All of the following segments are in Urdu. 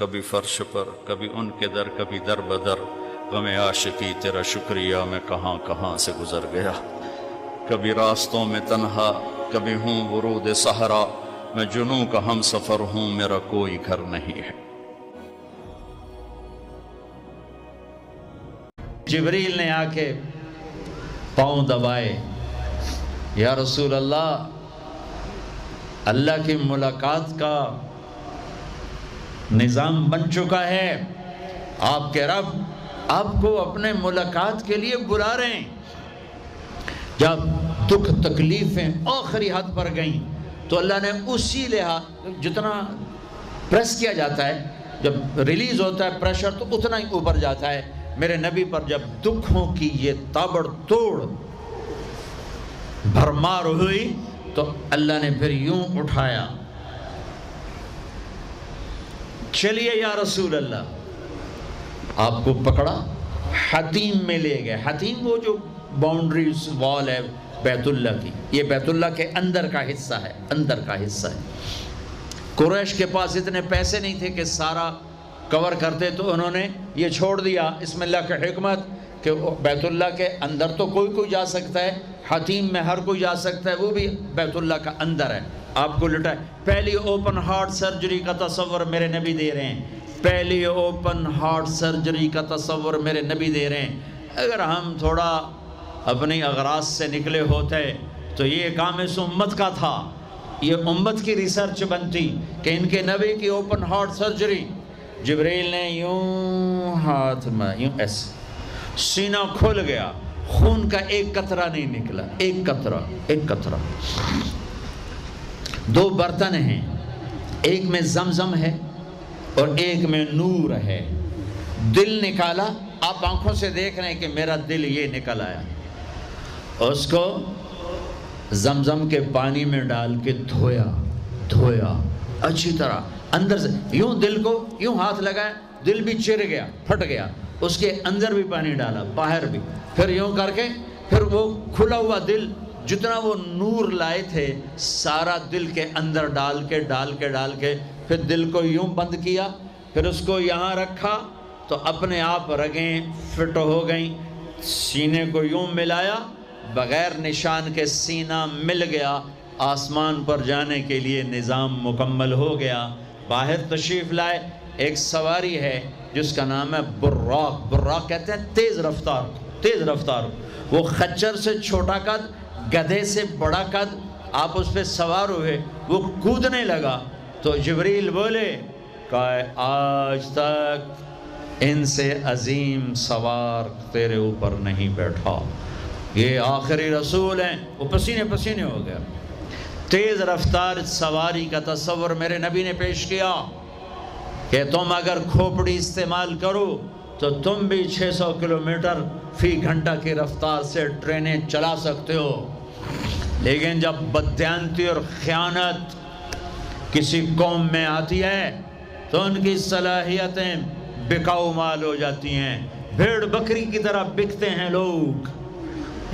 کبھی فرش پر، کبھی ان کے در، کبھی در بدر، غم عاشقی تیرا شکریہ میں کہاں کہاں سے گزر گیا۔ کبھی راستوں میں تنہا، کبھی ہوں ورود صحرا، میں جنوں کا ہم سفر ہوں، میرا کوئی گھر نہیں ہے۔ جبریل نے آ کے پاؤں دبائے، یا رسول اللہ، اللہ کی ملاقات کا نظام بن چکا ہے، آپ کے رب آپ کو اپنے ملاقات کے لیے بلا رہے ہیں۔ جب دکھ تکلیفیں آخری حد پر گئیں تو اللہ نے اسی لحاظ، جتنا پریس کیا جاتا ہے، جب ریلیز ہوتا ہے پریشر تو اتنا ہی اوپر جاتا ہے، میرے نبی پر جب دکھوں کی یہ تابڑ توڑ بھرمار ہوئی تو اللہ نے پھر یوں اٹھایا، چلیے یا رسول اللہ، آپ کو پکڑا، حتیم میں لے گئے۔ حتیم وہ جو باؤنڈری وال ہے بیت اللہ کی، یہ بیت اللہ کے اندر کا حصہ ہے، اندر کا حصہ ہے۔ قریش کے پاس اتنے پیسے نہیں تھے کہ سارا کور کرتے، تو انہوں نے یہ چھوڑ دیا۔ اسم اللہ کی حکمت کہ بیت اللہ کے اندر تو کوئی جا سکتا ہے، حتیم میں ہر کوئی جا سکتا ہے، وہ بھی بیت اللہ کا اندر ہے۔ آپ کو لٹائے، پہلی اوپن ہارٹ سرجری کا تصور میرے نبی دے رہے ہیں، پہلی اوپن ہارٹ سرجری کا تصور میرے نبی دے رہے ہیں۔ اگر ہم تھوڑا اپنی اغراض سے نکلے ہوتے تو یہ کام اس امت کا تھا، یہ امت کی ریسرچ بنتی کہ ان کے نبی کی اوپن ہارٹ سرجری۔ جبریل نے یوں ہاتھ میں یوں ایسے، سینہ کھل گیا، خون کا ایک قطرہ نہیں نکلا، ایک قطرہ۔ دو برتن ہیں، ایک میں زمزم ہے اور ایک میں نور ہے۔ دل نکالا، آپ آنکھوں سے دیکھ رہے ہیں کہ میرا دل یہ نکل آیا، اس کو زمزم کے پانی میں ڈال کے دھویا اچھی طرح، اندر سے یوں دل کو یوں ہاتھ لگایا، دل بھی چر گیا، پھٹ گیا، اس کے اندر بھی پانی ڈالا، باہر بھی، پھر یوں کر کے، پھر وہ کھلا ہوا دل، جتنا وہ نور لائے تھے سارا دل کے اندر ڈال کے پھر دل کو یوں بند کیا، پھر اس کو یہاں رکھا تو اپنے آپ رگیں فٹ ہو گئیں، سینے کو یوں ملایا، بغیر نشان کے سینہ مل گیا، آسمان پر جانے کے لیے نظام مکمل ہو گیا۔ باہر تشریف لائے، ایک سواری ہے جس کا نام ہے براق، براق کہتے ہیں تیز رفتار، وہ خچر سے چھوٹا قد، گدھے سے بڑا قد، آپ اس پہ سوار ہوئے، وہ کودنے لگا تو جبریل بولے کہ آج تک ان سے عظیم سوار تیرے اوپر نہیں بیٹھا، یہ آخری رسول ہیں۔ وہ پسینے ہو گیا۔ تیز رفتار سواری کا تصور میرے نبی نے پیش کیا کہ تم اگر کھوپڑی استعمال کرو تو تم بھی 600 کلومیٹر فی گھنٹہ کی رفتار سے ٹرینیں چلا سکتے ہو، لیکن جب بددیانتی اور خیانت کسی قوم میں آتی ہے تو ان کی صلاحیتیں بکاؤ مال ہو جاتی ہیں، بھیڑ بکری کی طرح بکتے ہیں لوگ،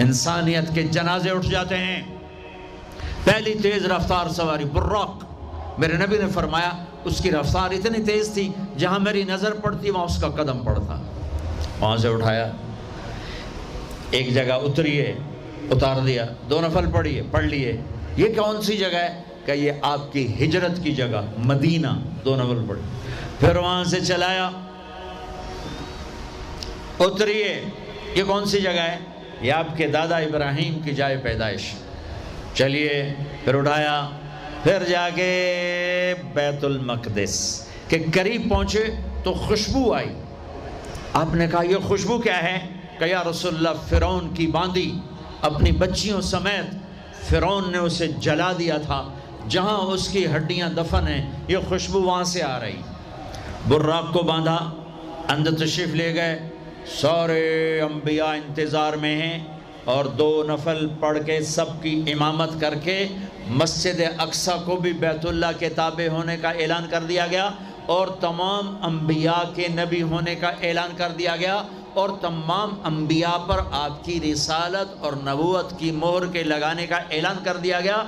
انسانیت کے جنازے اٹھ جاتے ہیں۔ پہلی تیز رفتار سواری براق، میرے نبی نے فرمایا اس کی رفتار اتنی تیز تھی جہاں میری نظر پڑتی وہاں اس کا قدم پڑتا، وہاں سے اٹھایا، ایک جگہ اتریے، اتار دیا، 2 نفل پڑھ لیے، یہ کون سی جگہ ہے کہ یہ آپ کی ہجرت کی جگہ مدینہ، 2 نفل پڑھ، پھر وہاں سے چلایا، اتریے، یہ کون سی جگہ ہے، یہ آپ کے دادا ابراہیم کی جائے پیدائش، چلیے، پھر اٹھایا، پھر جا کے بیت المقدس کے قریب پہنچے تو خوشبو آئی، آپ نے کہا یہ خوشبو کیا ہے؟ کہ یا رسول اللہ، فرعون کی باندی اپنی بچیوں سمیت فرعون نے اسے جلا دیا تھا، جہاں اس کی ہڈیاں دفن ہیں، یہ خوشبو وہاں سے آ رہی۔ براق کو باندھا، اندر تشریف لے گئے، سارے انبیاء انتظار میں ہیں، اور 2 نفل پڑھ کے سب کی امامت کر کے مسجد اقصیٰ کو بھی بیت اللہ کے تابع ہونے کا اعلان کر دیا گیا، اور تمام انبیاء کے نبی ہونے کا اعلان کر دیا گیا، اور تمام انبیاء پر آپ کی رسالت اور نبوت کی مہر کے لگانے کا اعلان کر دیا گیا۔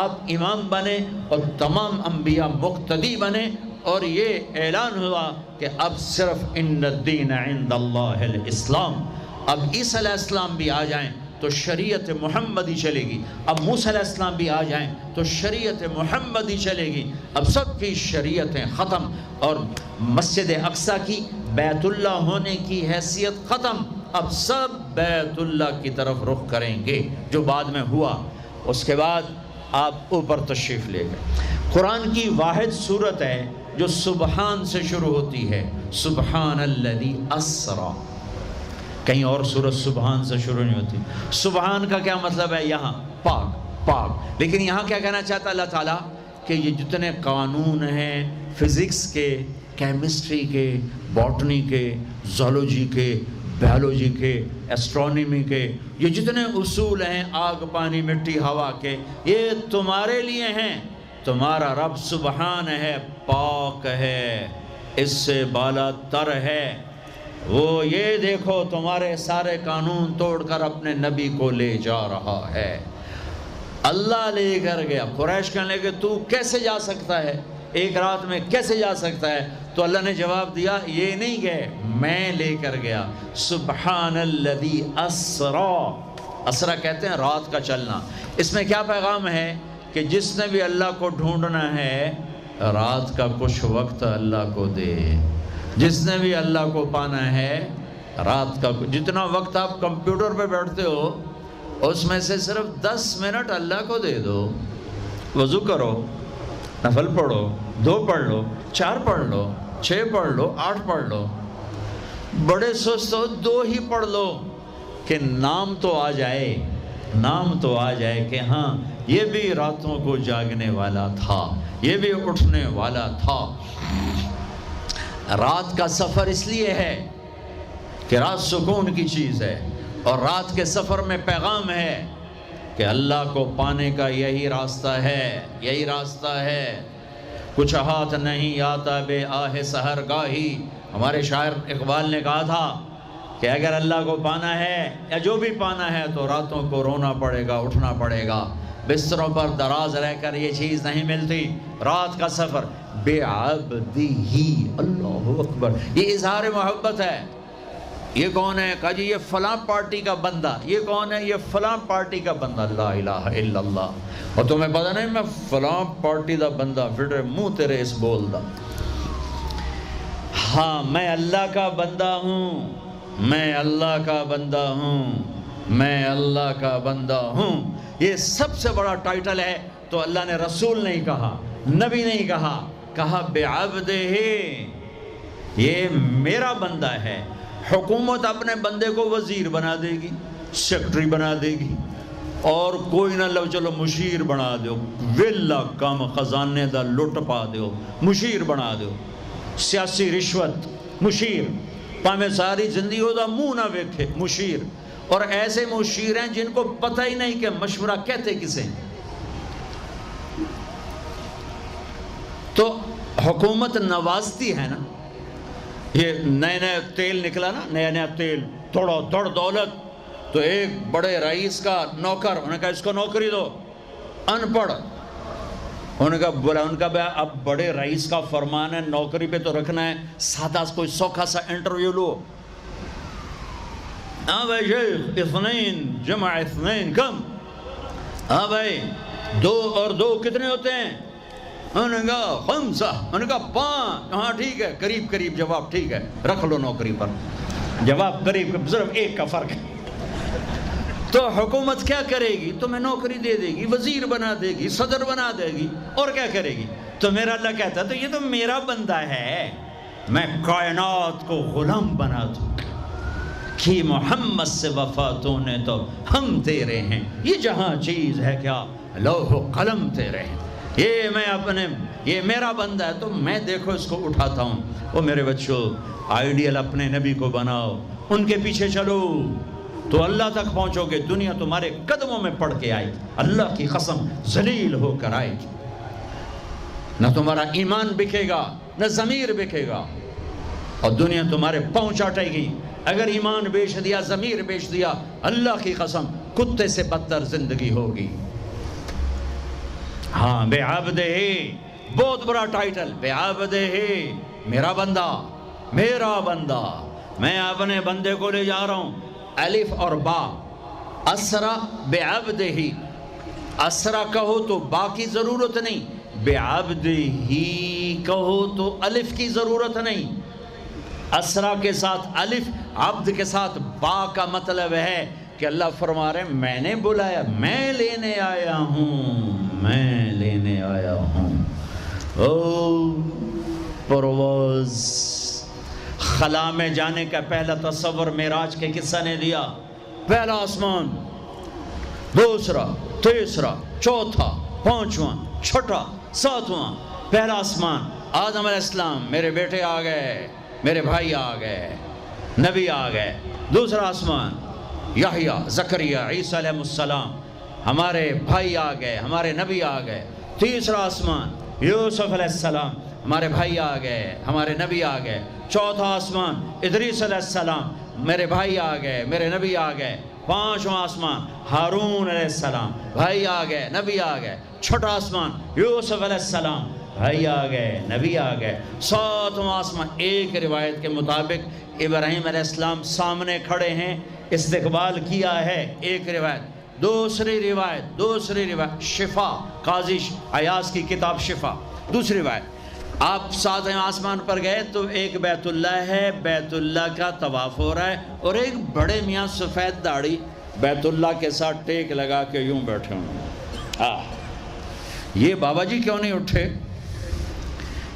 آپ امام بنے اور تمام انبیاء مقتدی بنے، اور یہ اعلان ہوا کہ اب صرف ان الدین عند اللہ الاسلام، اب عیسیٰ علیہ السلام بھی آ جائیں تو شریعت محمدی چلے گی، اب موسیٰ علیہ السلام بھی آ جائیں تو شریعت محمدی چلے گی، اب سب کی شریعتیں ختم، اور مسجد اقصیٰ کی بیت اللہ ہونے کی حیثیت ختم، اب سب بیت اللہ کی طرف رخ کریں گے، جو بعد میں ہوا۔ اس کے بعد آپ اوپر تشریف لے گئے۔ قرآن کی واحد صورت ہے جو سبحان سے شروع ہوتی ہے، سبحان الذی اسرا، کہیں اور سورت سبحان سے شروع نہیں ہوتی۔ سبحان کا کیا مطلب ہے؟ یہاں پاک پاک، لیکن یہاں کیا کہنا چاہتا اللہ تعالیٰ کہ یہ جتنے قانون ہیں فزکس کے، کیمسٹری کے، باٹنی کے، زولوجی کے، بیولوجی کے، ایسٹرونومی کے، یہ جتنے اصول ہیں آگ پانی مٹی ہوا کے، یہ تمہارے لیے ہیں۔ تمہارا رب سبحان ہے، پاک ہے، اس سے بالا تر ہے، وہ یہ دیکھو تمہارے سارے قانون توڑ کر اپنے نبی کو لے جا رہا ہے۔ اللہ لے کر گیا۔ قریش کہنے لگے تو کیسے جا سکتا ہے، ایک رات میں کیسے جا سکتا ہے؟ تو اللہ نے جواب دیا یہ نہیں گئے، میں لے کر گیا۔ سبحان الذی اسرا، اسرا کہتے ہیں رات کا چلنا۔ اس میں کیا پیغام ہے کہ جس نے بھی اللہ کو ڈھونڈنا ہے رات کا کچھ وقت اللہ کو دے، جس نے بھی اللہ کو پانا ہے رات کا، جتنا وقت آپ کمپیوٹر پہ بیٹھتے ہو اس میں سے صرف 10 منٹ اللہ کو دے دو۔ وضو کرو، نفل پڑھو، 2 پڑھ لو، 4 پڑھ لو، 6 پڑھ لو، 8 پڑھ لو، بڑے سست ہو 2 ہی پڑھ لو، کہ نام تو آ جائے، نام تو آ جائے کہ ہاں یہ بھی راتوں کو جاگنے والا تھا، یہ بھی اٹھنے والا تھا۔ رات کا سفر اس لیے ہے کہ رات سکون کی چیز ہے، اور رات کے سفر میں پیغام ہے کہ اللہ کو پانے کا یہی راستہ ہے، یہی راستہ ہے۔ کچھ ہاتھ نہیں آتا بے آہ سحر گاہی، ہمارے شاعر اقبال نے کہا تھا کہ اگر اللہ کو پانا ہے یا جو بھی پانا ہے تو راتوں کو رونا پڑے گا، اٹھنا پڑے گا، بستروں پر دراز رہ کر یہ چیز نہیں ملتی۔ رات کا سفر بے عبدی، اللہ اکبر، یہ اظہار محبت ہے۔ یہ کون ہے؟ کہا جی یہ فلاں پارٹی کا بندہ۔ یہ کون ہے؟ یہ فلاں پارٹی کا بندہ۔ لا الہ الا اللہ۔ اور تمہیں پتہ نہیں میں فلاں پارٹی دا بندہ، پھر منہ تیرے اس بول دا، ہاں میں اللہ کا بندہ ہوں، میں اللہ کا بندہ ہوں، میں اللہ کا بندہ ہوں۔ یہ سب سے بڑا ٹائٹل ہے۔ تو اللہ نے رسول نہیں کہا، نبی نہیں کہا، کہا بعبدہ، یہ میرا بندہ ہے۔ حکومت اپنے بندے کو وزیر بنا دے گی، سیکٹری بنا دے گی، اور کوئی نہ لو چلو مشیر بنا دو، ویلا کم خزانے دا لٹ پا دو، مشیر بنا دو، سیاسی رشوت، مشیر، پامے ساری زندگی ہو دا منہ نہ ویکھے، مشیر۔ اور ایسے مشیر ہیں جن کو پتہ ہی نہیں کہ مشورہ کہتے کسے۔ تو حکومت نوازتی ہے نا، یہ نئے نئے تیل نکلا نا، نیا نیا تیل، تھوڑا دڑ دولت، تو ایک بڑے رئیس کا نوکر، انہوں نے کہا اس کو نوکری دو، ان پڑھ، انہوں نے کہا بولا، ان کا اب بڑے رئیس کا فرمان ہے نوکری پہ تو رکھنا ہے، سادہ کوئی سوکھا سا انٹرویو لو۔ ہاں بھائی شیخ، 2 جمع 2 کم؟ ہاں بھائی 2 اور 2 کتنے ہوتے ہیں؟ انہوں نے کہا 5، انہوں نے کہا 5، ہاں ٹھیک ہے، قریب قریب جواب، ٹھیک ہے رکھ لو نوکری پر، جواب قریب، صرف 1 کا فرق ہے۔ تو حکومت کیا کرے گی؟ تمہیں نوکری دے دے گی، وزیر بنا دے گی، صدر بنا دے گی، اور کیا کرے گی؟ تو میرا اللہ کہتا ہے تو یہ تو میرا بندہ ہے، میں کائنات کو غلام بنا دوں کہ محمد سے وفاتوں نے تو ہم تیرے ہیں، یہ جہاں چیز ہے کیا لوح و قلم تیرے ہیں، یہ میں اپنے، یہ میرا بندہ ہے تو میں دیکھو اس کو اٹھاتا ہوں۔ وہ میرے بچوں، آئیڈیل اپنے نبی کو بناؤ، ان کے پیچھے چلو تو اللہ تک پہنچو گے، دنیا تمہارے قدموں میں پڑ کے آئے، اللہ کی قسم ذلیل ہو کر آئے گی، نہ تمہارا ایمان بکے گا نہ ضمیر بکے گا، اور دنیا تمہارے پاؤں چاٹے گی۔ اگر ایمان بیچ دیا، ضمیر بیچ دیا، اللہ کی قسم کتے سے بدتر زندگی ہوگی۔ ہاں بعبدہ، بہت بڑا ٹائٹل، بعبدہ، میرا بندہ، میرا بندہ، میں اپنے بندے کو لے جا رہا ہوں۔ الف اور با، اسرا بعبدہ، اسرا کہو تو با کی ضرورت نہیں، بعبدہ کہو تو الف کی ضرورت نہیں۔ اسرا کے ساتھ الف، عبد کے ساتھ با کا مطلب ہے کہ اللہ فرما رہے ہیں میں نے بلایا، میں لینے آیا ہوں، میں لینے آیا ہوں۔ او پرواز، خلا میں جانے کا پہلا تصور معراج کے قصہ نے دیا۔ پہلا آسمان، دوسرا، تیسرا، چوتھا، پانچواں، چھٹا، ساتواں۔ پہلا آسمان، آدم علیہ السلام، میرے بیٹے آ گئے، میرے بھائی آ گئے، نبی آ گئے۔ دوسرا آسمان، یحییٰ، زکریا، عیسیٰ علیہ السلام، ہمارے بھائی آ گئے، ہمارے نبی آ گئے۔ تیسرا آسمان، یوسف علیہ السلام، ہمارے بھائی آ گئے، ہمارے نبی آ گئے۔ چوتھا آسمان، ادریس علیہ السلام، میرے بھائی آ گئے، میرے نبی آ گئے۔ پانچواں آسمان، ہارون علیہ السلام، بھائی آ گئے، نبی آ گئے۔ چھٹا آسمان، یوسف علیہ السلام، بھائی آ گئے، نبی آ گئے۔ ساتواں آسمان، ایک روایت کے مطابق ابراہیم علیہ السلام سامنے کھڑے ہیں، استقبال کیا ہے، ایک روایت۔ دوسری روایت شفا، قاضی عیاض کی کتاب شفا، دوسری روایت، آپ ساتویں آسمان پر گئے تو ایک بیت اللہ ہے، بیت اللہ کا طواف ہو رہا ہے، اور ایک بڑے میاں سفید داڑھی بیت اللہ کے ساتھ ٹیک لگا کے یوں بیٹھے ہوں۔ یہ بابا جی کیوں نہیں اٹھے؟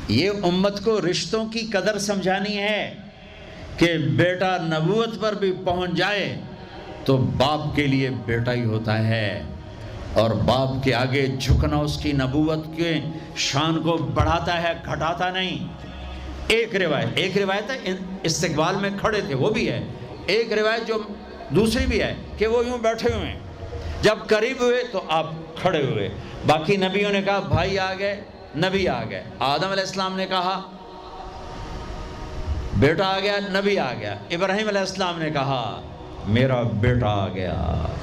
یہ امت کو رشتوں کی قدر سمجھانی ہے کہ بیٹا نبوت پر بھی پہنچ جائے تو باپ کے لیے بیٹا ہی ہوتا ہے، اور باپ کے آگے جھکنا اس کی نبوت کے شان کو بڑھاتا ہے، گھٹاتا نہیں۔ ایک روایت ہے استقبال میں کھڑے تھے، وہ بھی ہے۔ ایک روایت جو دوسری بھی ہے کہ وہ یوں بیٹھے ہوئے ہیں، جب قریب ہوئے تو آپ کھڑے ہوئے۔ باقی نبیوں نے کہا بھائی آ گئے، نبی آ گئے۔ آدم علیہ السلام نے کہا بیٹا آ گیا، نبی آ گیا۔ ابراہیم علیہ السلام نے کہا میرا بیٹا آ گیا،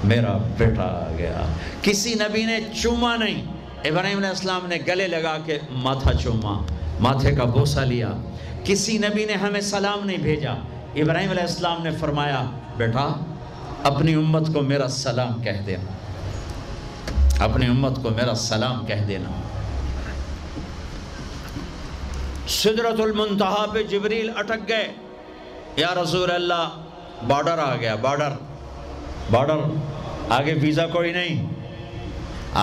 میرا بیٹا آ گیا۔ کسی نبی نے چوما نہیں، ابراہیم علیہ السلام نے گلے لگا کے ماتھا چوما، ماتھے کا بوسہ لیا۔ کسی نبی نے ہمیں سلام نہیں بھیجا، ابراہیم علیہ السلام نے فرمایا بیٹا اپنی امت کو میرا سلام کہہ دینا، اپنی امت کو میرا سلام کہہ دینا۔ سدرۃ المنتہا پہ جبریل اٹک گئے، یا رسول اللہ بارڈر آ گیا، بارڈر، آگے ویزا کوئی نہیں،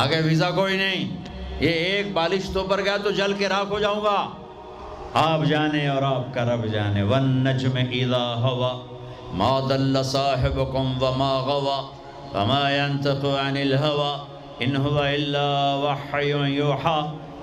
آگے ویزا کوئی نہیں، یہ ایک بالش تو پر گیا تو جل کے راکھ ہو جاؤں گا۔ آپ جانے اور آپ کا رب جانے۔ وَالنَّجْمِ إِذَا هَوَى مَا ضَلَّ صَاحِبُكُمْ وَمَا غَوَى وَمَا يَنْطِقُ عَنِ الْهَوَى إِنْ هُوَ إِلَّا وَحْيٌ يُوحَىٰ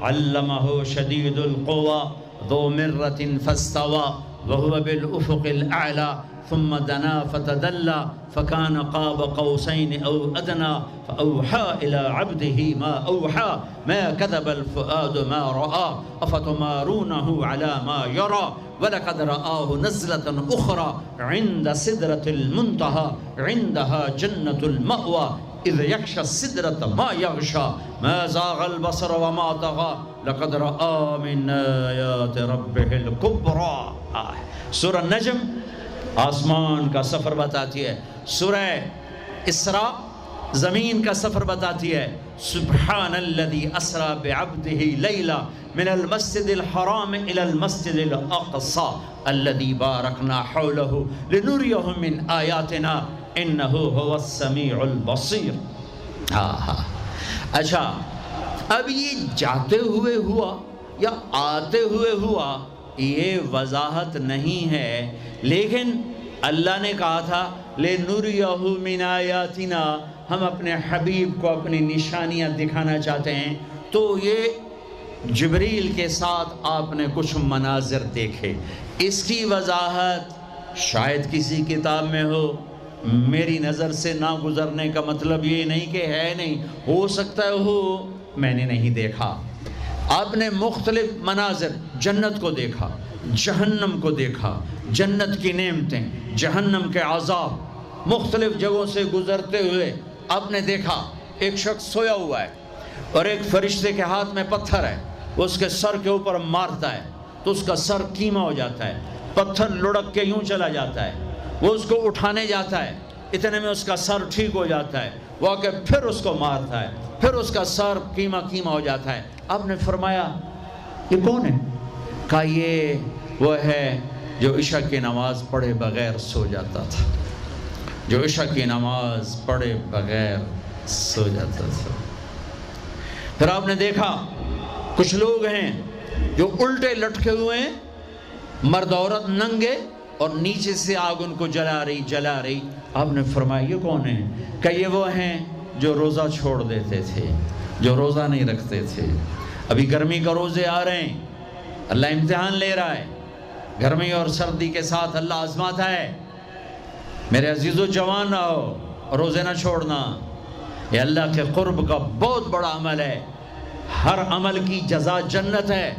عَلَّمَهُ شَدِيدُ الْقُوَىٰ ذُو مِرَّةٍ فَاسْتَوَىٰ وَهُوَ بِالْأُفُقِ الْأَعْلَىٰ ثم دنا فتدلى فكان قاب قوسين أو أدنى فأوحى إلى عبده ما أوحى ما كذب الفؤاد ما رأى أفتمارونه على ما يرى ولقد رآه نزلة أخرى عند سدرة المنتهى عندها جنة المأوى إذ يغشى السدرة ما يغشى ما زاغ البصر وما طغى لقد رأى من آيات ربه الكبرى۔ سورہ نجم آسمان کا سفر بتاتی ہے، سورہ اسراء زمین کا سفر بتاتی ہے۔ سبحان الذی اسرا بعبدہ لیلا من المسجد الحرام الى المسجد الاقصى الذی بارکنا حولہ لنریہ من آیاتنا انہ هو السمیع البصیر۔ اچھا، اب یہ جاتے ہوئے ہوا یا آتے ہوئے ہوا یہ وضاحت نہیں ہے، لیکن اللہ نے کہا تھا لِنُرِيَهُ مِنْ آیاتنا، ہم اپنے حبیب کو اپنی نشانیاں دکھانا چاہتے ہیں۔ تو یہ جبریل کے ساتھ آپ نے کچھ مناظر دیکھے، اس کی وضاحت شاید کسی کتاب میں ہو، میری نظر سے نہ گزرنے کا مطلب یہ نہیں کہ ہے نہیں، ہو سکتا ہے ہو، میں نے نہیں دیکھا۔ آپ نے مختلف مناظر، جنت کو دیکھا، جہنم کو دیکھا، جنت کی نعمتیں، جہنم کے عذاب، مختلف جگہوں سے گزرتے ہوئے آپ نے دیکھا ایک شخص سویا ہوا ہے اور ایک فرشتے کے ہاتھ میں پتھر ہے، وہ اس کے سر کے اوپر مارتا ہے تو اس کا سر کیما ہو جاتا ہے، پتھر لڑک کے یوں چلا جاتا ہے، وہ اس کو اٹھانے جاتا ہے، اتنے میں اس کا سر ٹھیک ہو جاتا ہے، وہ آ کے پھر اس کو مارتا ہے، پھر اس کا سر کیما ہو جاتا ہے۔ آپ نے فرمایا یہ کون ہے؟ کہا یہ وہ ہے جو عشاء کی نماز پڑھے بغیر سو جاتا تھا، جو عشاء کی نماز پڑھے بغیر سو جاتا تھا۔ پھر آپ نے دیکھا کچھ لوگ ہیں جو الٹے لٹکے ہوئے ہیں، مرد عورت ننگے، اور نیچے سے آگ ان کو جلا رہی۔ آپ نے فرمایا یہ کون ہے؟ کہ یہ وہ ہیں جو روزہ چھوڑ دیتے تھے، جو روزہ نہیں رکھتے تھے۔ ابھی گرمی کا روزے آ رہے ہیں، اللہ امتحان لے رہا ہے، گرمی اور سردی کے ساتھ اللہ آزماتا ہے۔ میرے عزیزو جوان رہو، روزے نہ چھوڑنا، یہ اللہ کے قرب کا بہت بڑا عمل ہے۔ ہر عمل کی جزا جنت ہے،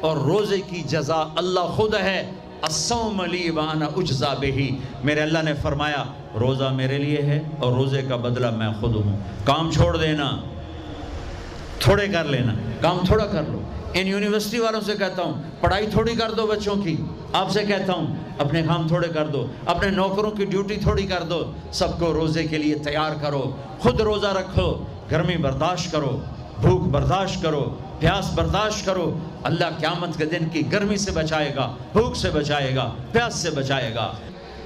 اور روزے کی جزا اللہ خود ہے۔ الصوم لی وانا اجزا بہ، میرے اللہ نے فرمایا روزہ میرے لیے ہے اور روزے کا بدلہ میں خود ہوں۔ کام چھوڑ دینا، تھوڑے کر لینا، کام تھوڑا کر لو۔ ان یونیورسٹی والوں سے کہتا ہوں پڑھائی تھوڑی کر دو بچوں کی، آپ سے کہتا ہوں اپنے کام تھوڑے کر دو، اپنے نوکروں کی ڈیوٹی تھوڑی کر دو، سب کو روزے کے لیے تیار کرو، خود روزہ رکھو، گرمی برداشت کرو، بھوک برداشت کرو، پیاس برداشت کرو۔ اللہ قیامت کے دن کی گرمی سے بچائے گا، بھوک سے بچائے گا، پیاس سے بچائے گا۔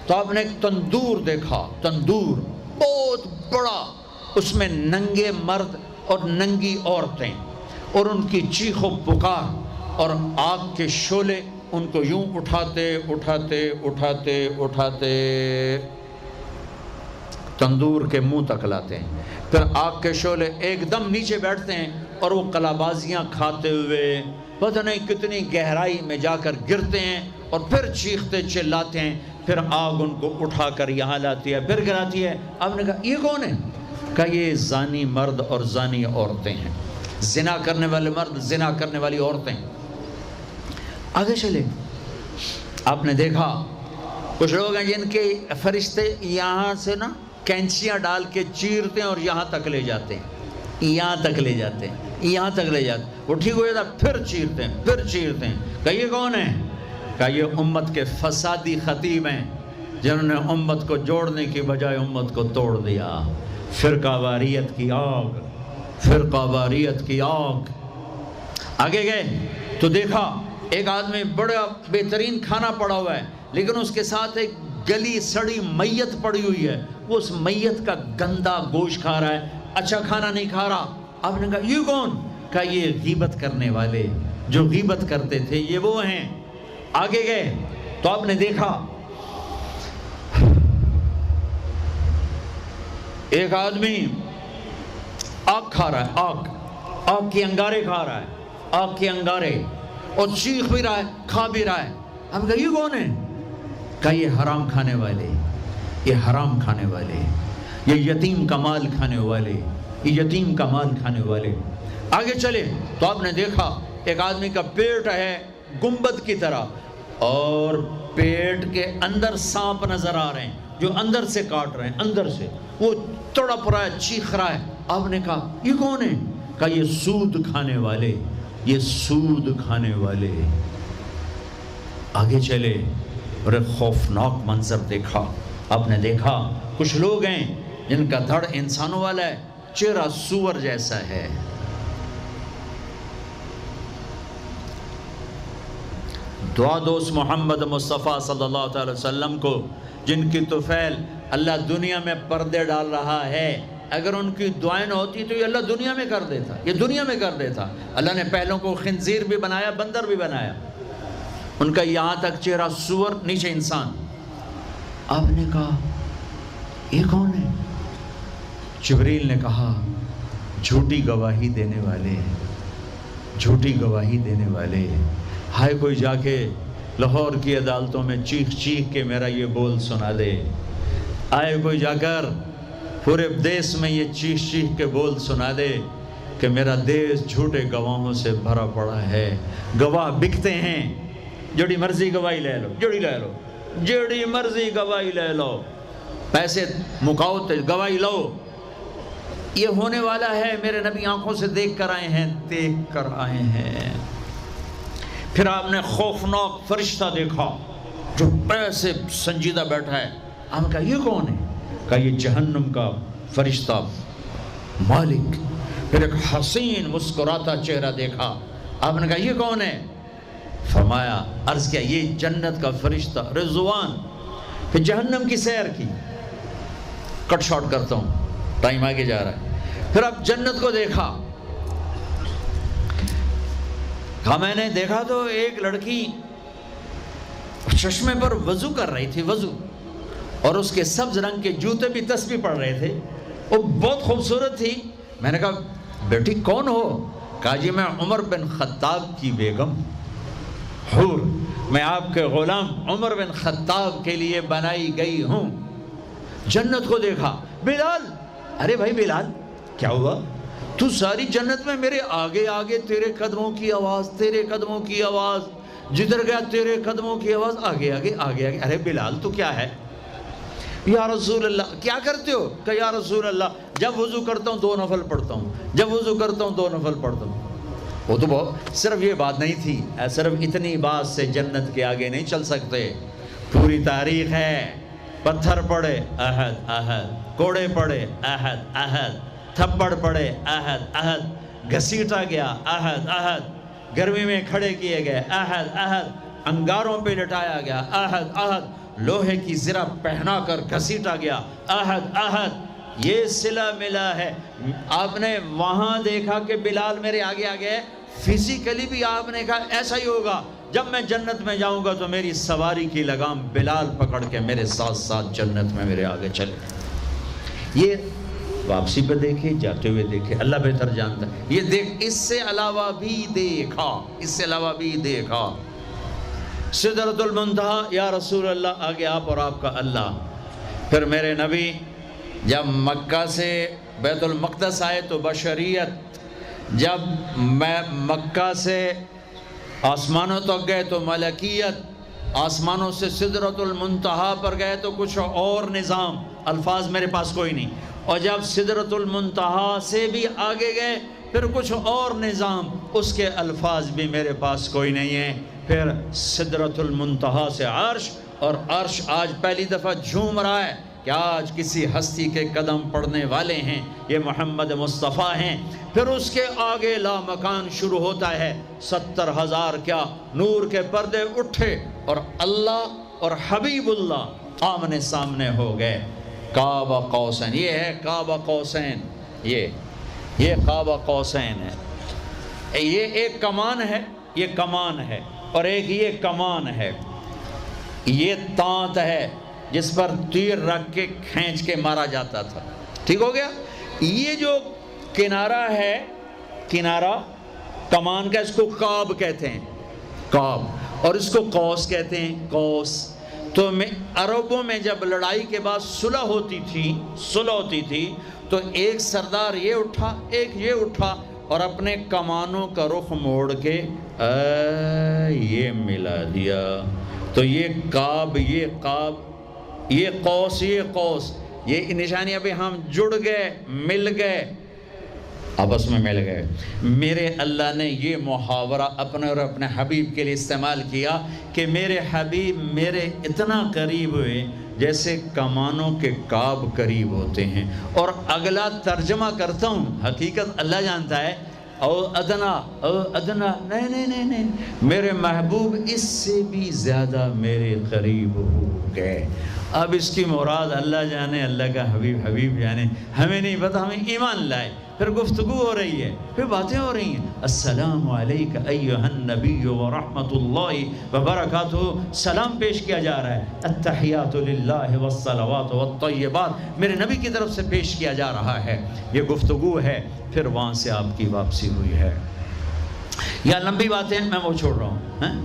تو آپ نے ایک تندور دیکھا، تندور بہت بڑا، اس میں ننگے مرد اور ننگی عورتیں، اور ان کی چیخ و پکار، اور آگ کے شعلے ان کو یوں اٹھاتے تندور کے منہ تک لاتے ہیں، پھر آگ کے شعلے ایک دم نیچے بیٹھتے ہیں، اور وہ قلابازیاں کھاتے ہوئے پتہ نہیں کتنی گہرائی میں جا کر گرتے ہیں، اور پھر چیختے چلاتے ہیں، پھر آگ ان کو اٹھا کر یہاں لاتی ہے، پھر گراتی ہے۔ آپ نے کہا یہ کون ہے؟ کہا یہ زانی مرد اور زانی عورتیں ہیں، زنا کرنے والے مرد، زنا کرنے والی عورتیں۔ آگے چلے، آپ نے دیکھا کچھ لوگ ہیں جن کے فرشتے یہاں سے نا کینچیاں ڈال کے چیرتے ہیں اور یہاں تک لے جاتے ہیں، یہاں تک لے جاتے ہیں، یہاں تک لے جاتے ہیں، وہ ٹھیک ہو جاتا پھر چیرتے ہیں، پھر چیرتے ہیں۔ کہ یہ کون ہے؟ کہ یہ امت کے فسادی خطیب ہیں، جنہوں نے امت کو جوڑنے کی بجائے امت کو توڑ دیا۔ فرقہ واریت کی آگ، فرقہ واریت کی آگ۔ آگے گئے تو دیکھا ایک آدمی بڑا بہترین کھانا پڑا ہوا ہے، لیکن اس کے ساتھ ایک گلی سڑی میت پڑی ہوئی ہے، وہ اس میت کا گندا گوشت کھا رہا ہے، اچھا کھانا نہیں کھا رہا۔ آپ نے کہا یہ کون؟ کہا یہ غیبت کرنے والے، جو غیبت کرتے تھے یہ وہ ہیں۔ آگے گئے تو آپ نے دیکھا ایک آدمی آگ کھا رہا ہے، آگ کے انگارے کھا رہا ہے، آگ کے انگارے، اور چیخ بھی رہا ہے، کھا بھی رہا ہے۔ ہم کہا یہ کون ہے؟ کہا یہ حرام کھانے والے، یہ حرام کھانے والے، یہ یتیم کا مال کھانے والے، یہ یتیم کا مال کھانے والے۔ آگے چلے تو آپ نے دیکھا ایک آدمی کا پیٹ ہے گنبد کی طرح، اور پیٹ کے اندر سانپ نظر آ رہے ہیں جو اندر سے کاٹ رہے ہیں، اندر سے وہ تڑپ رہا ہے، چیخ رہا ہے۔ آپ نے کہا یہ کون ہے؟ کہا یہ سود کھانے والے، یہ سود کھانے والے۔ آگے چلے اور ایک خوفناک منظر دیکھا۔ آپ نے دیکھا کچھ لوگ ہیں جن کا دھڑ انسانوں والا ہے، چہرہ سور جیسا ہے۔ دعا دوست محمد مصطفیٰ صلی اللہ تعالی وسلم کو، جن کی طفیل اللہ دنیا میں پردے ڈال رہا ہے، اگر ان کی دعائیں نہ ہوتی تو یہ اللہ دنیا میں کر دیتا، یہ دنیا میں کر دیتا۔ اللہ نے پہلوں کو خنزیر بھی بنایا، بندر بھی بنایا، ان کا یہاں تک چہرہ سور، نیچے انسان۔ آپ نے کہا یہ کون ہے؟ جبریل نے کہا جھوٹی گواہی دینے والے، جھوٹی گواہی دینے والے۔ ہائے کوئی جا کے لاہور کی عدالتوں میں چیخ چیخ کے میرا یہ بول سنا دے، آئے کوئی جا کر پورے دیس میں یہ چیخ چیخ کے بول سنا دے کہ میرا دیس جھوٹے گواہوں سے بھرا پڑا ہے، گواہ بکتے ہیں، جڑی مرضی گواہی لے لو، جڑی مرضی گواہی لے لو، پیسے مکاؤ تے گواہی لو۔ یہ ہونے والا ہے، میرے نبی آنکھوں سے دیکھ کر آئے ہیں، دیکھ کر آئے ہیں۔ پھر آپ نے خوفناک فرشتہ دیکھا جو ایسے سنجیدہ بیٹھا ہے. آپ نے کہا یہ کون ہے؟ کہا یہ جہنم کا فرشتہ مالک. پھر ایک حسین مسکراتا چہرہ دیکھا. آپ نے کہا یہ کون ہے؟ فرمایا، عرض کیا یہ جنت کا فرشتہ رضوان. پھر جہنم کی سیر کی. کٹ شارٹ کرتا ہوں، ٹائم آگے جا رہا ہے. پھر اب جنت کو دیکھا. کہا میں نے دیکھا تو ایک لڑکی چشمے پر وضو کر رہی تھی، وضو، اور اس کے سبز رنگ کے جوتے بھی تسبیح پڑھ رہے تھے. وہ بہت خوبصورت تھی. میں نے کہا بیٹی کون ہو؟ کہا جی میں عمر بن خطاب کی بیگم حور، میں آپ کے غلام عمر بن خطاب کے لیے بنائی گئی ہوں. جنت کو دیکھا. بلال، ارے بھائی بلال کیا ہوا؟ تو ساری جنت میں میرے آگے آگے، تیرے قدموں کی آواز، تیرے قدموں کی آواز، جدھر گیا تیرے قدموں کی آواز، آگے آگے آگے آگے. ارے بلال تو کیا ہے؟ یا رسول اللہ کیا کرتے ہو؟ کہ یا رسول اللہ جب وضو کرتا ہوں 2 نفل پڑھتا ہوں، جب وضو کرتا ہوں 2 نفل پڑھتا ہوں. وہ تو بہت صرف یہ بات نہیں تھی، صرف اتنی بات سے جنت کے آگے نہیں چل سکتے. پوری تاریخ ہے. پتھر پڑے احد احد، کوڑے پڑے احد احد، تھپڑ پڑے احد احد، گھسیٹا گیا احد احد، گرمی میں کھڑے کیے گئے احد احد، انگاروں پہ لٹایا گیا احد احد، لوہے کی زرہ پہنا کر گھسیٹا گیا احد احد. یہ صلہ ملا ہے. آپ نے وہاں دیکھا کہ بلال میرے آگے آگے ہے. فزیکلی بھی آپ نے کہا ایسا ہی ہوگا. جب میں جنت میں جاؤں گا تو میری سواری کی لگام بلال پکڑ کے میرے ساتھ ساتھ جنت میں میرے آگے چلے. یہ واپسی پہ دیکھے، جاتے ہوئے دیکھے، اللہ بہتر جانتا ہے. یہ دیکھ، اس سے علاوہ بھی دیکھا، اس سے علاوہ بھی دیکھا. سدرۃ المنتہا، یا رسول اللہ آگے آپ اور آپ کا اللہ. پھر میرے نبی جب مکہ سے بیت المقدس آئے تو بشریت، جب میں مکہ سے آسمانوں تک گئے تو ملکیت، آسمانوں سے سدرۃ المنتہا پر گئے تو کچھ اور نظام، الفاظ میرے پاس کوئی نہیں. اور جب سدرۃ المنتہا سے بھی آگے گئے پھر کچھ اور نظام، اس کے الفاظ بھی میرے پاس کوئی نہیں ہے. پھر سدرۃ المنتہا سے عرش، اور عرش آج پہلی دفعہ جھوم رہا ہے کہ آج کسی ہستی کے قدم پڑنے والے ہیں، یہ محمد مصطفیٰ ہیں. پھر اس کے آگے لامکان شروع ہوتا ہے. 70,000 کیا نور کے پردے اٹھے اور اللہ اور حبیب اللہ آمنے سامنے ہو گئے. کعبہ قوسین، یہ ہے کعبہ قوسین، یہ کعبہ قوسین ہے. یہ ایک کمان ہے، یہ کمان ہے، اور ایک یہ کمان ہے. یہ تانت ہے جس پر تیر رکھ کے کھینچ کے مارا جاتا تھا. ٹھیک ہو گیا. یہ جو کنارہ ہے، کنارہ کمان کا، اس کو کعب کہتے ہیں، کعب، اور اس کو قوس کہتے ہیں، قوس. تو عربوں میں جب لڑائی کے بعد صلح ہوتی تھی تو ایک سردار یہ اٹھا، ایک یہ اٹھا، اور اپنے کمانوں کا رخ موڑ کے یہ ملا دیا. تو یہ کعب، یہ کعب، یہ قوس، یہ قوس، یہ نشانیاں بھی ہم جڑ گئے، مل گئے، آپس میں مل گئے. میرے اللہ نے یہ محاورہ اپنے اور اپنے حبیب کے لیے استعمال کیا کہ میرے حبیب میرے اتنا قریب ہوئے جیسے کمانوں کے کعب قریب ہوتے ہیں. اور اگلا ترجمہ کرتا ہوں، حقیقت اللہ جانتا ہے. او ادنا، نہیں، میرے محبوب اس سے بھی زیادہ میرے قریب ہو گئے. اب اس کی مراد اللہ جانے، اللہ کا حبیب جانے، ہمیں نہیں پتہ. ہمیں ایمان لائے. پھر گفتگو ہو رہی ہے، پھر باتیں ہو رہی ہیں. السلام علیک ایھا النبی ورحمۃ اللہ وبرکاتہ. سلام پیش کیا جا رہا ہے. التحیات للہ والصلوات والطیبات میرے نبی کی طرف سے پیش کیا جا رہا ہے. یہ گفتگو ہے. پھر وہاں سے آپ کی واپسی ہوئی ہے. یا لمبی باتیں میں وہ چھوڑ رہا ہوں.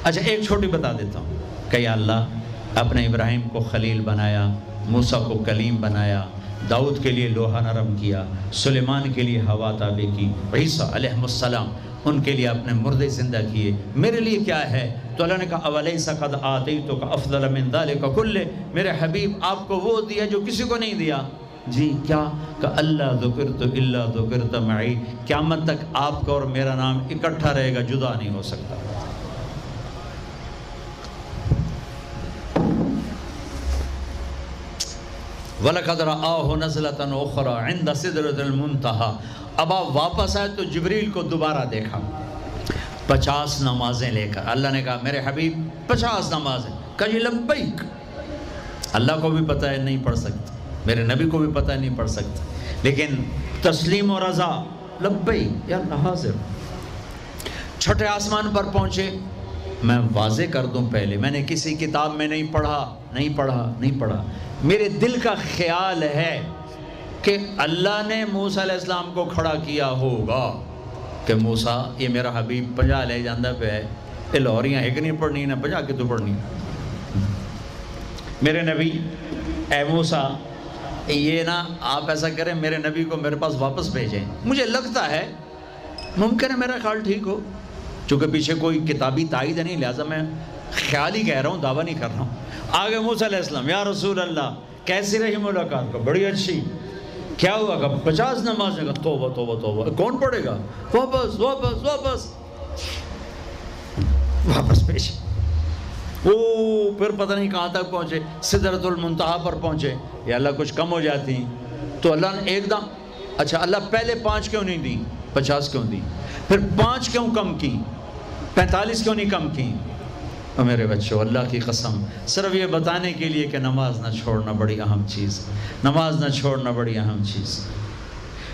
اچھا ایک چھوٹی بتا دیتا ہوں کہ یا اللہ اپنے ابراہیم کو خلیل بنایا، موسیٰ کو کلیم بنایا، داؤد کے لیے لوہا نرم کیا، سلیمان کے لیے ہوا تابع کی، عیسیٰ علیہ السلام ان کے لیے اپنے مردے زندہ کیے. میرے لیے کیا ہے؟ تو اللہ نے کہا اولیس قد آتیتک افضل من ذلک کلہ. میرے حبیب آپ کو وہ دیا جو کسی کو نہیں دیا. جی کیا؟ کہ اللہ ذکرت الا ذکرت معی. قیامت تک آپ کا اور میرا نام اکٹھا رہے گا، جدا نہیں ہو سکتا. وَلَقَدْ رَآهُ نَزْلَةً أُخْرَى عِنْدَ سِدْرَةِ الْمُنْتَهَى۔ اب آپ واپس آئے تو جبریل کو دوبارہ دیکھا 50 نمازیں لے کر۔ اللہ نے کہا میرے حبیب 50 نمازیں، کہا یہ لبیک۔ اللہ کو بھی پتہ ہے نہیں پڑھ سکتا، میرے نبی کو بھی پتہ ہے نہیں پڑھ سکتا، لیکن تسلیم و رضا، لبیک یا اللہ حاضر۔ چھٹے آسمان پر پہنچے۔ میں واضح کر دوں پہلے، میں نے کسی کتاب میں نہیں پڑھا، میرے دل کا خیال ہے کہ اللہ نے موسیٰ علیہ السلام کو کھڑا کیا ہوگا کہ موسیٰ یہ میرا حبیب 50 لے جاندہ پہ ہے، یہ لاہوریاں ایک نہیں پڑھنی نہ 50 کے تو پڑھنی۔ میرے نبی اے موسیٰ یہ نا آپ ایسا کریں میرے نبی کو میرے پاس واپس بھیجیں، مجھے لگتا ہے ممکن ہے میرا خیال ٹھیک ہو، چونکہ پیچھے کوئی کتابی تائید نہیں، لہٰذا میں خیال ہی کہہ رہا ہوں، دعویٰ نہیں کر رہا ہوں۔ آگے موسیٰ علیہ السلام یا رسول اللہ کیسی رہی ملاقات؟ کا بڑی اچھی۔ کیا ہوا؟ کہ 50 نمازیں کا توبہ توبہ توبہ، کون پڑھے گا؟ واپس پیش۔ پھر پتہ نہیں کہاں تک پہنچے، سدرۃ المنتہا پر پہنچے۔ یا اللہ کچھ کم ہو جاتی تو اللہ نے ایک دم، اچھا اللہ پہلے 5 کیوں نہیں دی، 50 کیوں دی؟ پھر 5 کیوں کم کی، 45 کیوں نہیں کم کی؟ اور میرے بچوں اللہ کی قسم صرف یہ بتانے کے لیے کہ نماز نہ چھوڑنا بڑی اہم چیز، نماز نہ چھوڑنا بڑی اہم چیز۔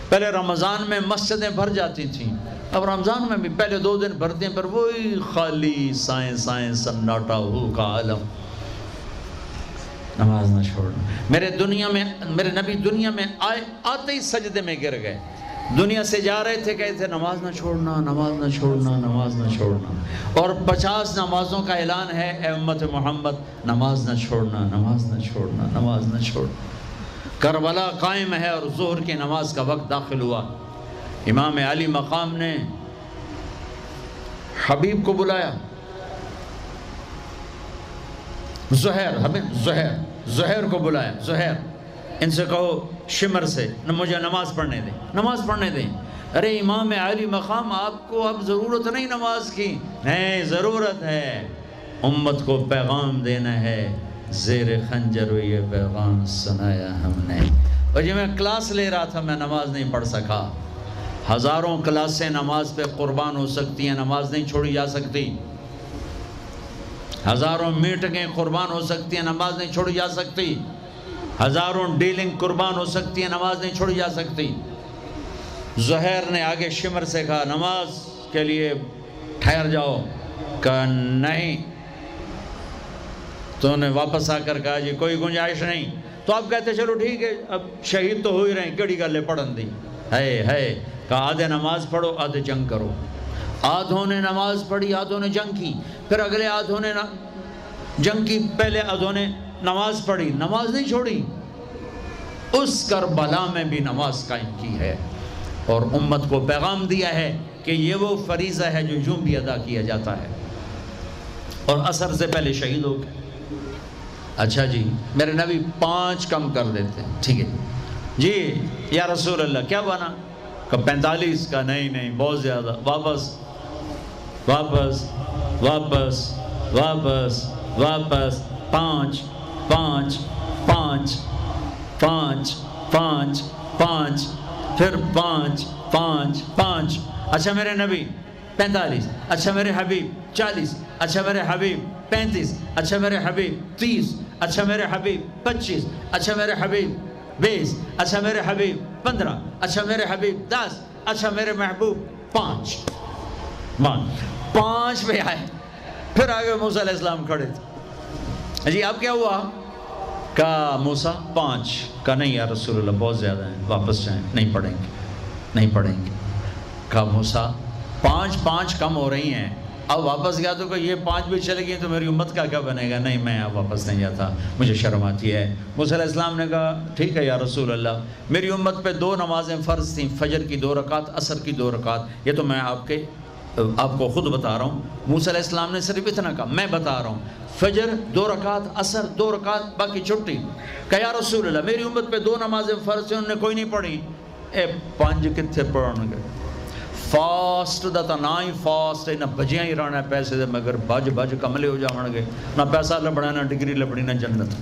پہلے رمضان میں مسجدیں بھر جاتی تھیں، اب رمضان میں بھی پہلے 2 دن بھرتے ہیں، پر وہی خالی سائیں سناٹا ہو کا عالم۔ نماز نہ چھوڑنا۔ میرے نبی دنیا میں آتے ہی سجدے میں گر گئے، دنیا سے جا رہے تھے، کہتے تھے نماز نہ چھوڑنا، نماز نہ چھوڑنا، نماز نہ چھوڑنا۔ اور 50 نمازوں کا اعلان ہے، اے امت محمد نماز نہ چھوڑنا، نماز نہ چھوڑنا، نماز نہ چھوڑنا۔ کربلا قائم ہے اور ظہر کی نماز کا وقت داخل ہوا، امام علی مقام نے حبیب کو بلایا، زہیر کو بلایا، زہیر ان سے کہو شمر سے مجھے نماز پڑھنے دیں۔ ارے امام علی مقام آپ کو اب ضرورت نہیں نماز کی، نہیں ضرورت ہے، امت کو پیغام دینا ہے، زیر خنجر یہ پیغام سنایا ہم نے۔ اور جب میں کلاس لے رہا تھا میں نماز نہیں پڑھ سکا۔ ہزاروں کلاسیں نماز پہ قربان ہو سکتی ہیں، نماز نہیں چھوڑی جا سکتی۔ ہزاروں میٹنگیں قربان ہو سکتی ہیں، نماز نہیں چھوڑی جا سکتی۔ ہزاروں ڈیلنگ قربان ہو سکتی ہیں، نماز نہیں چھوڑی جا سکتی۔ زہیر نے آگے شمر سے کہا نماز کے لیے ٹھہر جاؤ، کہا نہیں۔ تو انہیں واپس آ کر کہا جی کوئی گنجائش نہیں۔ تو آپ کہتے چلو ٹھیک ہے، اب شہید تو ہو ہی رہے ہیں، کیڑی گلے پڑھن دی ہے۔ کہا آدھے نماز پڑھو آدھے جنگ کرو۔ آدھوں نے نماز پڑھی، آدھوں نے جنگ کی، پھر اگلے آدھوں نے جنگ کی، پہلے آدھوں نے نماز پڑھی، نماز نہیں چھوڑی۔ اس کربلا میں بھی نماز قائم کی ہے اور امت کو پیغام دیا ہے کہ یہ وہ فریضہ ہے جو یوں بھی ادا کیا جاتا ہے۔ اور عصر سے پہلے شہید ہو گئے۔ اچھا جی میرے نبی 5 کم کر دیتے، ٹھیک ہے جی یا رسول اللہ کیا بنا؟ کہ 45 کا نہیں بہت زیادہ، واپس واپس واپس واپس واپس 5 5 5 5 5 5 پھر 5 5 5۔ اچھا میرے نبی 45، اچھا میرے حبیب 40، اچھا میرے حبیب 35، اچھا میرے حبیب 30، اچھا میرے حبیب 25، اچھا میرے حبیب 20، اچھا میرے حبیب 15، اچھا میرے حبیب 10، اچھا میرے محبوب 5 پہ آئے۔ پھر آگے موسیٰ علیہ السلام کھڑے تھے، جی اب کیا ہوا؟ کہا موسیٰ 5، کہا نہیں یا رسول اللہ بہت زیادہ ہیں، واپس جائیں، نہیں پڑھیں گے۔ کہا موسیٰ 5 کم ہو رہی ہیں، اب واپس گیا تو کہ یہ 5 بھی چلے گئی تو میری امت کا کیا بنے گا؟ نہیں میں اب واپس نہیں جاتا، مجھے شرم آتی ہے۔ موسیٰ علیہ السلام نے کہا ٹھیک ہے یا رسول اللہ، میری امت پہ 2 نمازیں فرض تھیں، فجر کی 2 رکعت، عصر کی 2 رکعت، یہ تو میں آپ کو خود بتا رہا ہوں۔ موسیٰ علیہ السلام نے صرف اتنا کہا، میں بتا رہا ہوں، فجر 2 رکعت، عصر 2 رکعت، باقی چھٹی۔ کہا یا رسول اللہ میری امت پہ 2 نمازیں فرض تھیں، انہوں نے کوئی نہیں پڑھی۔ 5 کتنے پڑھن گے؟ فاسٹ دا تا نہ ہی فاسٹ نہ بجیاں ہی رہنا پیسے دے، مگر بج کملے ہو جاؤں گے، نہ پیسہ لبڑا نہ ڈگری لبڑی نہ جنت۔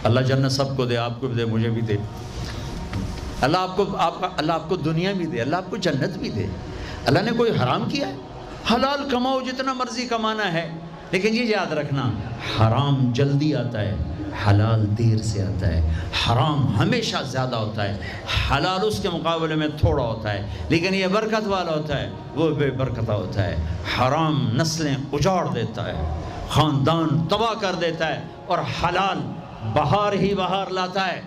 اللہ جنت سب کو دے، آپ کو بھی دے، مجھے بھی دے۔ اللہ آپ کو دنیا بھی دے، اللہ آپ کو جنت بھی دے۔ اللہ نے کوئی حرام کیا ہے؟ حلال کماؤ جتنا مرضی کمانا ہے، لیکن یہ یاد رکھنا حرام جلدی آتا ہے، حلال دیر سے آتا ہے۔ حرام ہمیشہ زیادہ ہوتا ہے، حلال اس کے مقابلے میں تھوڑا ہوتا ہے، لیکن یہ برکت والا ہوتا ہے، وہ بے برکتہ ہوتا ہے۔ حرام نسلیں اجاڑ دیتا ہے، خاندان تباہ کر دیتا ہے، اور حلال بہار ہی بہار لاتا ہے۔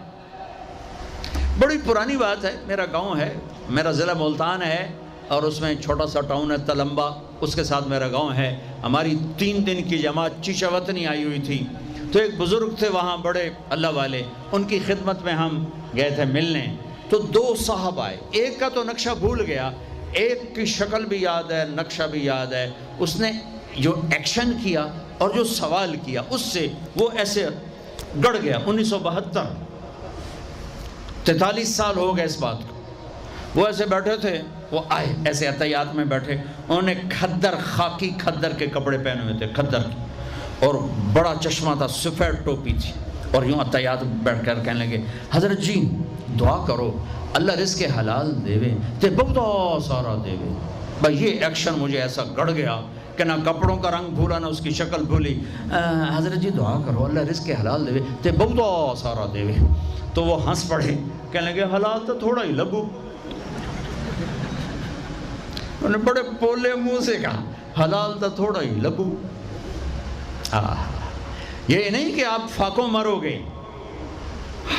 بڑی پرانی بات ہے، میرا گاؤں ہے، میرا ضلع ملتان ہے، اور اس میں چھوٹا سا ٹاؤن ہے تلمبا، اس کے ساتھ میرا گاؤں ہے۔ ہماری 3 دن کی جماعت چیچا وطنی آئی ہوئی تھی، تو ایک بزرگ تھے وہاں بڑے اللہ والے، ان کی خدمت میں ہم گئے تھے ملنے۔ تو 2 صاحب آئے، ایک کا تو نقشہ بھول گیا، ایک کی شکل بھی یاد ہے، نقشہ بھی یاد ہے۔ اس نے جو ایکشن کیا اور جو سوال کیا، اس سے وہ ایسے گڑ گیا۔ 1972، 43 سال ہو گئے اس بات کو۔ وہ ایسے بیٹھے تھے، وہ آئے ایسے عطیات میں بیٹھے، انہوں نے کھدر، خاکی کھدر کے کپڑے پہنے ہوئے تھے، کھدر، اور بڑا چشمہ تھا، سفید ٹوپی تھی، اور یوں عطیات بیٹھ کر کہنے لگے، حضرت جی دعا کرو اللہ رزق حلال دے تے بہت سارا دے۔ بھائی یہ ایکشن مجھے ایسا گڑ گیا کہ نہ کپڑوں کا رنگ بھولا نہ اس کی شکل بھولی۔ حضرت جی دعا کرو اللہ رزق حلال دے تے بہت سارا دے۔ تو وہ ہنس پڑے، کہنے لگے حلال تو تھوڑا ہی لگو۔ انہوں نے بڑے پولے منہ سے کہا حلال تو تھوڑا ہی لگو۔ یہ نہیں کہ آپ فاقوں مرو گے،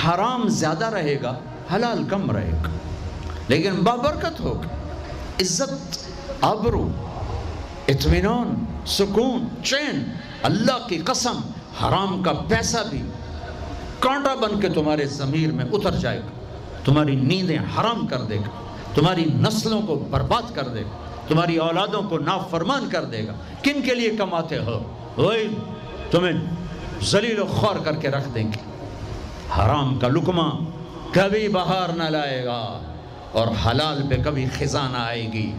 حرام زیادہ رہے گا، حلال کم رہے گا، لیکن بابرکت ہوگا، عزت، آبرو، اطمینان، سکون، چین۔ اللہ کی قسم حرام کا پیسہ بھی کانٹا بن کے تمہارے ضمیر میں اتر جائے گا، تمہاری نیندیں حرام کر دے گا، تمہاری نسلوں کو برباد کر دے گا، تمہاری اولادوں کو نافرمان کر دے گا۔ کن کے لیے کماتے ہو؟ وہی تمہیں ذلیل و خوار کر کے رکھ دیں گے۔ حرام کا لقمہ کبھی بہار نہ لائے گا، اور حلال پہ کبھی خزاں نہ آئے گی۔